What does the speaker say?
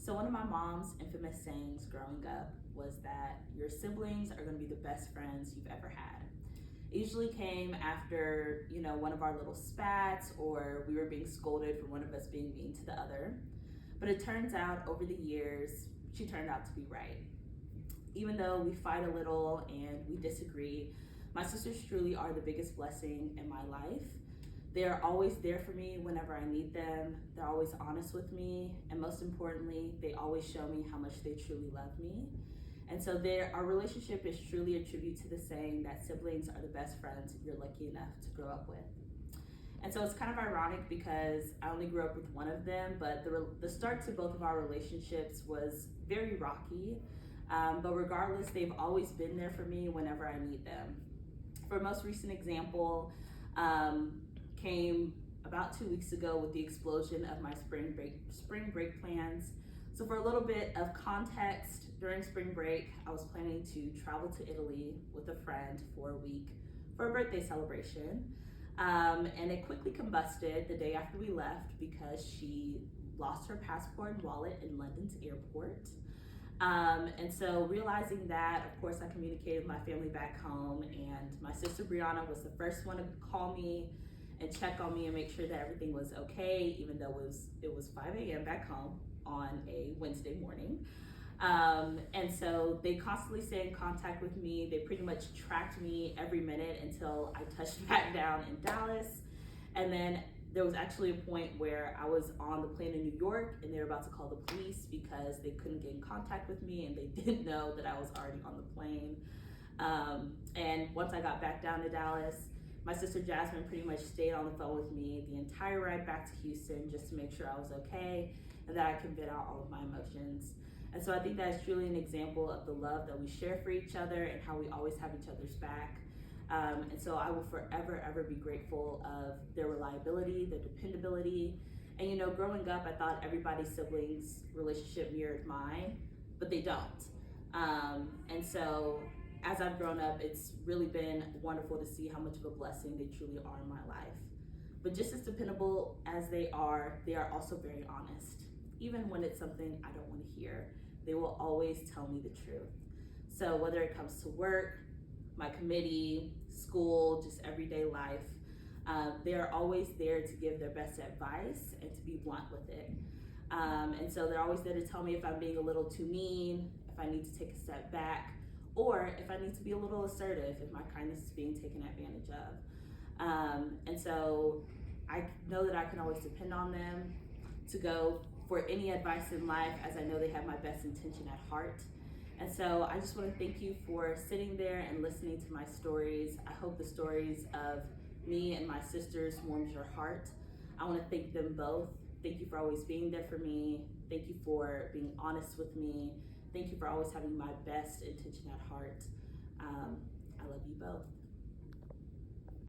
So one of my mom's infamous sayings growing up was that your siblings are going to be the best friends you've ever had. It usually came after, one of our little spats, or we were being scolded for one of us being mean to the other. But it turns out over the years, she turned out to be right. Even though we fight a little and we disagree, my sisters truly are the biggest blessing in my life. They're always there for me whenever I need them. They're always honest with me. And most importantly, they always show me how much they truly love me. And so our relationship is truly a tribute to the saying that siblings are the best friends you're lucky enough to grow up with. And so it's kind of ironic because I only grew up with one of them, but the start to both of our relationships was very rocky. But regardless, they've always been there for me whenever I need them. For a most recent example, came about 2 weeks ago with the explosion of my spring break plans. So for a little bit of context, during spring break, I was planning to travel to Italy with a friend for a week for a birthday celebration. And it quickly combusted the day after we left because she lost her passport and wallet in London's airport. And so realizing that, of course, I communicated with my family back home, and my sister Brianna was the first one to call me and check on me and make sure that everything was okay, even though it was 5 a.m. back home on a Wednesday morning. And so they constantly stayed in contact with me. They pretty much tracked me every minute until I touched back down in Dallas. And then there was actually a point where I was on the plane in New York and they were about to call the police because they couldn't get in contact with me and they didn't know that I was already on the plane. And once I got back down to Dallas, my sister Jasmine pretty much stayed on the phone with me the entire ride back to Houston just to make sure I was okay and that I could vent out all of my emotions. And so I think that is truly an example of the love that we share for each other and how we always have each other's back. And so I will forever, ever be grateful of their reliability, their dependability. And growing up, I thought everybody's siblings relationship mirrored mine, but they don't. And so as I've grown up, it's really been wonderful to see how much of a blessing they truly are in my life. But just as dependable as they are also very honest. Even when it's something I don't want to hear, they will always tell me the truth. So whether it comes to work, my committee, school, just everyday life, they are always there to give their best advice and to be blunt with it. And so they're always there to tell me if I'm being a little too mean, if I need to take a step back, or if I need to be a little assertive, if my kindness is being taken advantage of. And so I know that I can always depend on them to go for any advice in life, as I know they have my best intention at heart. And so I just want to thank you for sitting there and listening to my stories. I hope the stories of me and my sisters warms your heart. I want to thank them both. Thank you for always being there for me. Thank you for being honest with me. Thank you for always having my best intention at heart. I love you both.